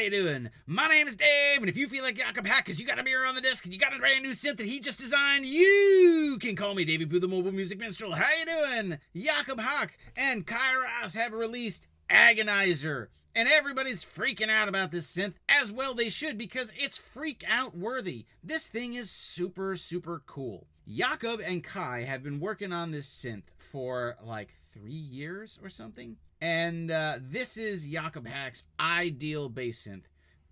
you doing? My name is Dave, and if you feel like Jakob Haq because you got a mirror on the desk and you got a brand new synth that he just designed, you can call me Daveypoo, the mobile music minstrel. How you doing? Jakob Haq and Kai Aras have released Agonizer, and everybody's freaking out about this synth, as well they should, because it's freak out worthy. This thing is super, super cool. Jakob and Kai have been working on this synth for like 3 years or something. And this is Jakob Haq's ideal bass synth.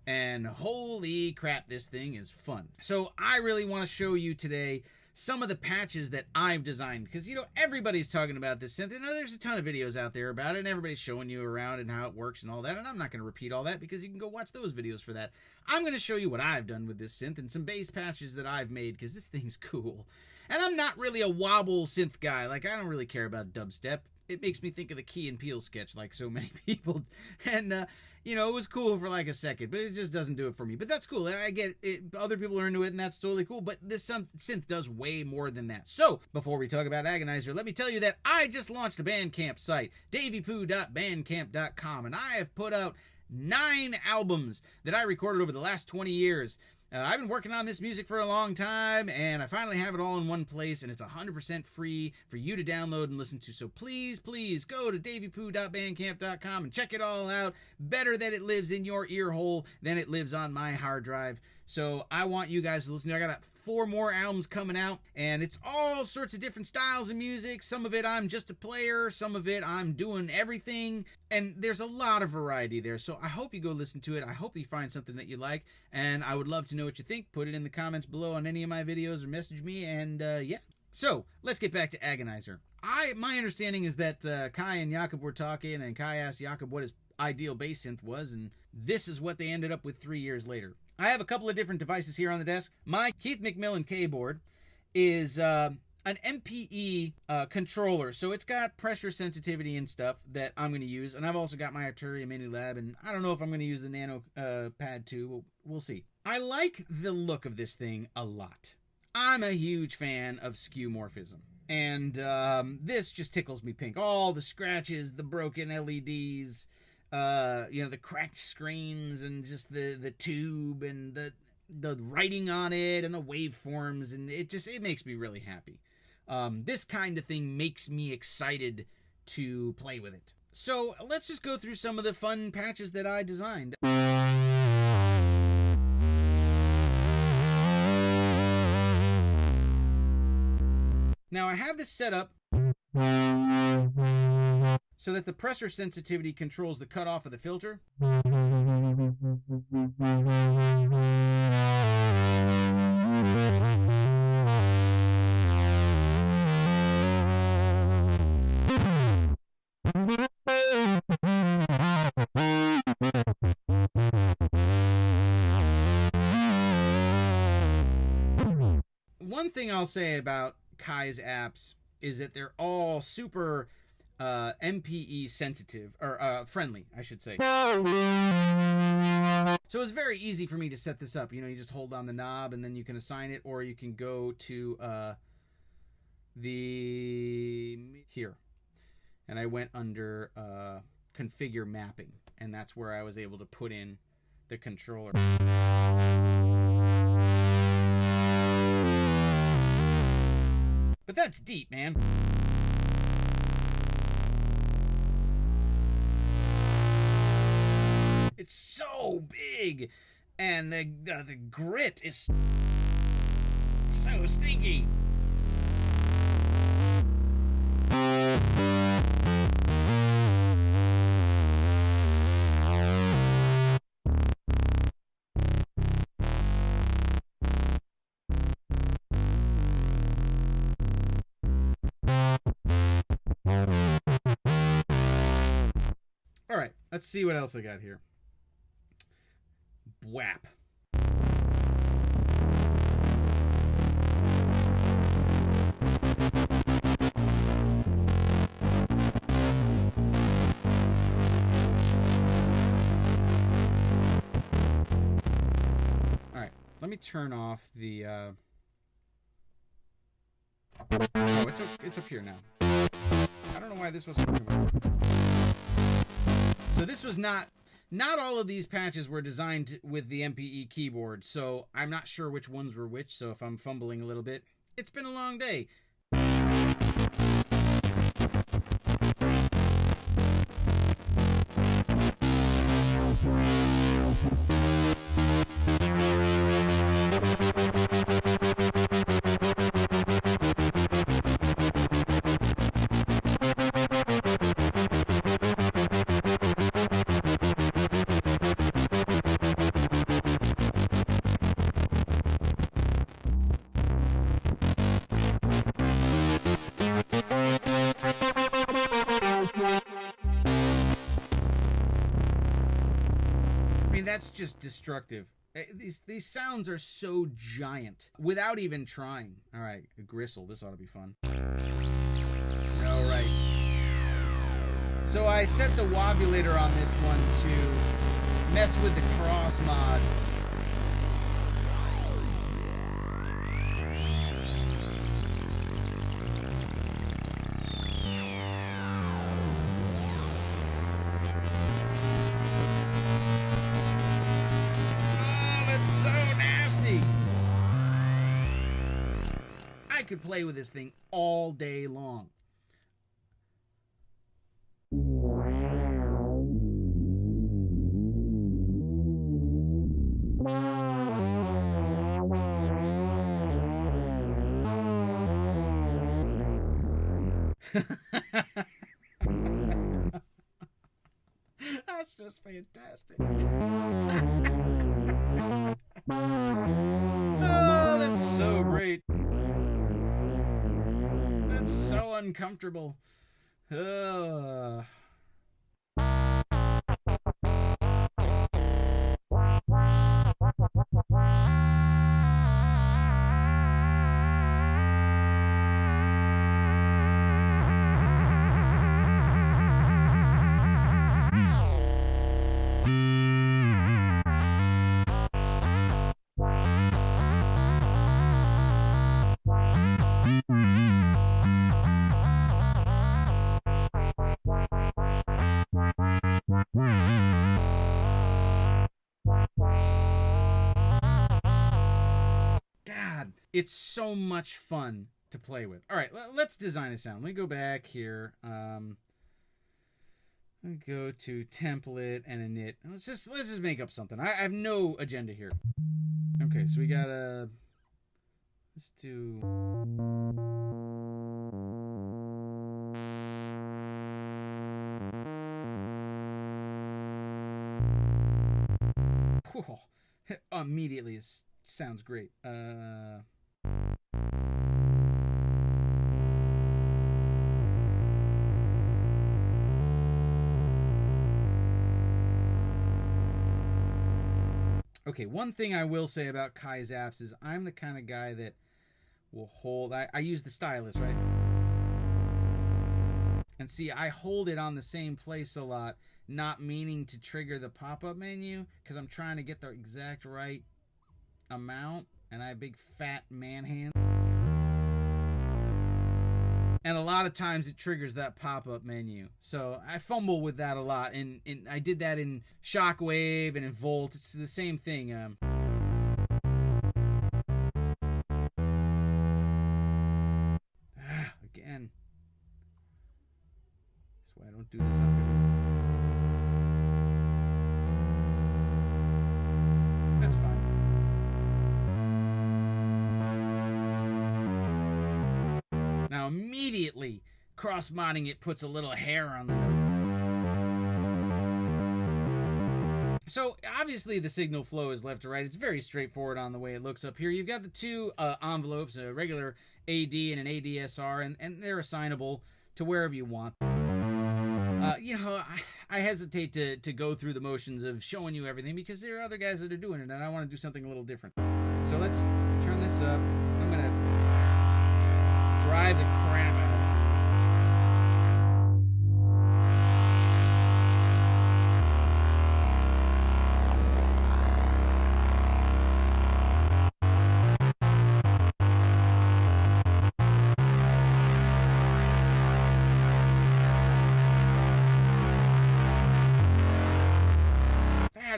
And holy crap, this thing is fun. So I really want to show you today some of the patches that I've designed. Because, you know, everybody's talking about this synth. And there's a ton of videos out there about it. And everybody's showing you around and how it works and all that. And I'm not going to repeat all that because you can go watch those videos for that. I'm going to show you what I've done with this synth and some bass patches that I've made because this thing's cool. And I'm not really a wobble synth guy. Like, I don't really care about dubstep. It makes me think of the Key and Peele sketch like so many people. And, you know, it was cool for like a second, but it just doesn't do it for me. But that's cool. I get it. Other people are into it, and that's totally cool. But this synth does way more than that. So, before we talk about Agonizer, let me tell you that I just launched a Bandcamp site, daveypoo.bandcamp.com, and I have put out 9 albums that I recorded over the last 20 years. I've been working on this music for a long time, and I finally have it all in one place, and it's 100% free for you to download and listen to. So please, please go to daveypoo.bandcamp.com and check it all out. Better that it lives in your ear hole than it lives on my hard drive. So I want you guys to listen to it. I got 4 more albums coming out, and it's all sorts of different styles of music. Some of it I'm just a player, some of it I'm doing everything, and there's a lot of variety there. So I hope you go listen to it. I hope you find something that you like, and I would love to know what you think. Put it in the comments below on any of my videos or message me, and yeah. So let's get back to Agonizer. My understanding is that Kai and Jakob were talking, and Kai asked Jakob what his ideal bass synth was, and this is what they ended up with 3 years later. I have a couple of different devices here on the desk. My Keith McMillan keyboard is an MPE controller, so it's got pressure sensitivity and stuff that I'm going to use, and I've also got my Arturia Mini Lab, and I don't know if I'm going to use the Nano Pad 2. We'll see. I like the look of this thing a lot. I'm a huge fan of skeuomorphism, and this just tickles me pink. All the scratches, the broken LEDs, you know, the cracked screens, and just the tube, and the writing on it, and the waveforms, and it makes me really happy. This kind of thing makes me excited to play with it. So let's just go through some of the fun patches that I designed. Now I have this set up so that the pressure sensitivity controls the cutoff of the filter. One thing I'll say about Kai's apps is that they're all super MPE sensitive, or friendly, I should say. So it's very easy for me to set this up. You know, you just hold down the knob and then you can assign it, or you can go to here. And I went under configure mapping, and that's where I was able to put in the controller. But that's deep, man. It's so big, and the grit is so stinky. All right, let's see what else I got here. Whap. All right, let me turn off the oh, it's up here now. I don't know why this wasn't working before. So this was not Not all of these patches were designed with the MPE keyboard, so I'm not sure which ones were which, so if I'm fumbling a little bit, it's been a long day. I mean, that's just destructive. These sounds are so giant without even trying. All right, a gristle. This ought to be fun. All right. So I set the wobulator on this one to mess with the cross mod. I could play with this thing all day long. That's just fantastic. Oh, that's so great. That's so uncomfortable. God, it's so much fun to play with. All right, let's design a sound. Let me go back here. Let me go to template and init. Let's just make up something. I have no agenda here. Okay, so we gotta. Let's do. Whoa. Immediately, it sounds great. Okay, one thing I will say about Kai's apps is I'm the kind of guy that will hold... I use the stylus, right? And see, I hold it on the same place a lot, not meaning to trigger the pop-up menu, because I'm trying to get the exact right amount, and I have big fat man hand. And a lot of times it triggers that pop-up menu. So I fumble with that a lot. And I did that in Shockwave and in Volt. It's the same thing. Again. That's why I don't do this on video. That's fine. Now immediately cross-modding it puts a little hair on the note. So obviously the signal flow is left to right. It's very straightforward on the way it looks up here. You've got the two envelopes, a regular AD and an ADSR, and they're assignable to wherever you want. You know, I hesitate to go through the motions of showing you everything because there are other guys that are doing it, and I want to do something a little different. So let's turn this up. I'm going to drive the crap out of it.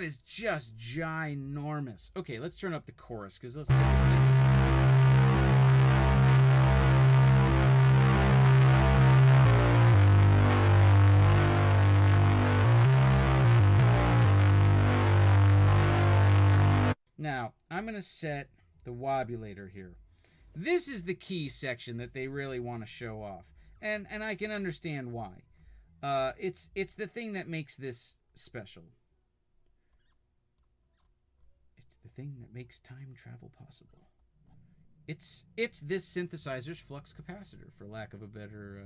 is just ginormous. Okay, let's turn up the chorus, because let's get this thing. Now, I'm going to set the wobulator here. This is the key section that they really want to show off. And I can understand why. It's the thing that makes this special. It's the thing that makes time travel possible. It's this synthesizer's flux capacitor, for lack of a better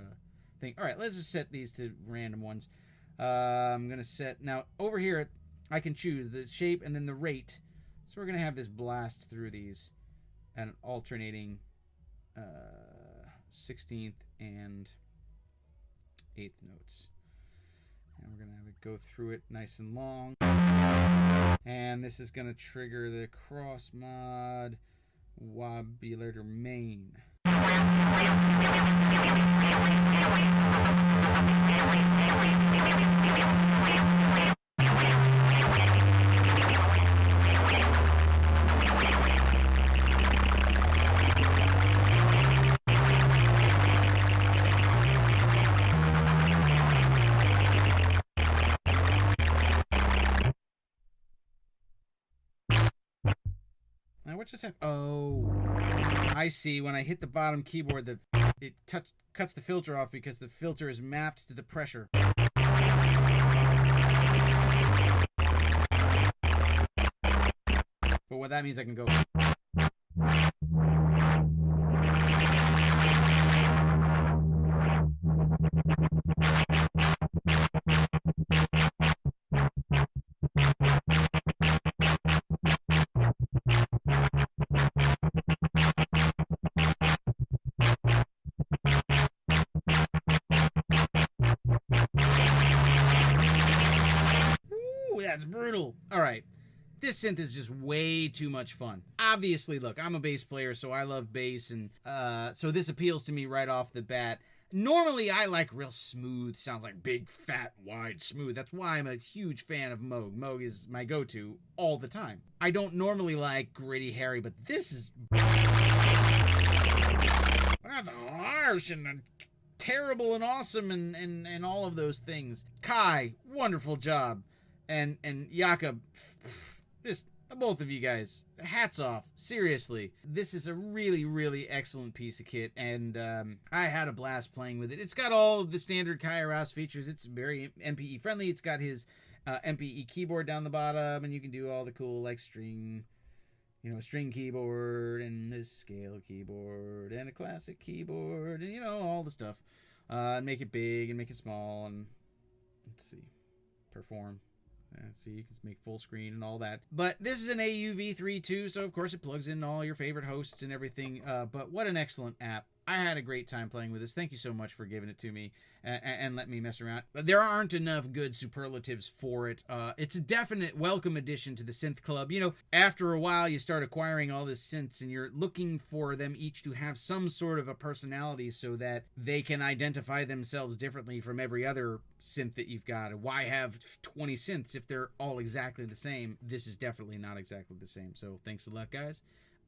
thing. All right, let's just set these to random ones. I'm going to set... Now, over here, I can choose the shape and then the rate. So we're going to have this blast through these at an alternating 16th and 8th notes. And we're going to have it go through it nice and long. And this is going to trigger the cross mod wobulator main. Now what just happened? Oh, I see. When I hit the bottom keyboard, it cuts the filter off because the filter is mapped to the pressure. But what that means, I can go... That's brutal. All right. This synth is just way too much fun. Obviously, look, I'm a bass player, so I love bass, and so this appeals to me right off the bat. Normally, I like real smooth sounds, like big, fat, wide, smooth. That's why I'm a huge fan of Moog. Moog is my go-to all the time. I don't normally like gritty, hairy, but this is... That's harsh and terrible and awesome and all of those things. Kai, wonderful job. And Jakob, just both of you guys, hats off. Seriously, this is a really, really excellent piece of kit, and I had a blast playing with it. It's got all of the standard Kai Aras features. It's very MPE friendly. It's got his MPE keyboard down the bottom, and you can do all the cool like string keyboard and a scale keyboard and a classic keyboard and all the stuff. Make it big and make it small, and let's see, perform. See, you can make full screen and all that. But this is an AUV3 too, so of course it plugs in all your favorite hosts and everything. But what an excellent app. I had a great time playing with this. Thank you so much for giving it to me and letting me mess around. But there aren't enough good superlatives for it. It's a definite welcome addition to the synth club. After a while you start acquiring all this synths and you're looking for them each to have some sort of a personality so that they can identify themselves differently from every other synth that you've got. Why have 20 synths if they're all exactly the same? This is definitely not exactly the same. So thanks a lot, guys.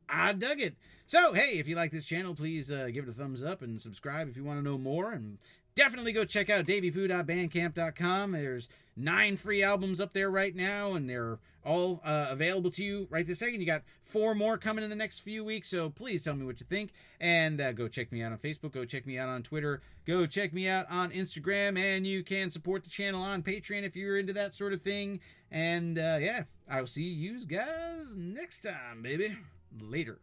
I dug it. So, hey, if you like this channel, please give it a thumbs up and subscribe if you want to know more. And definitely go check out daveypoo.bandcamp.com. There's 9 free albums up there right now, and they're all available to you right this second. You got 4 more coming in the next few weeks, so please tell me what you think. And go check me out on Facebook. Go check me out on Twitter. Go check me out on Instagram. And you can support the channel on Patreon if you're into that sort of thing. And, yeah, I'll see you guys next time, baby. Later.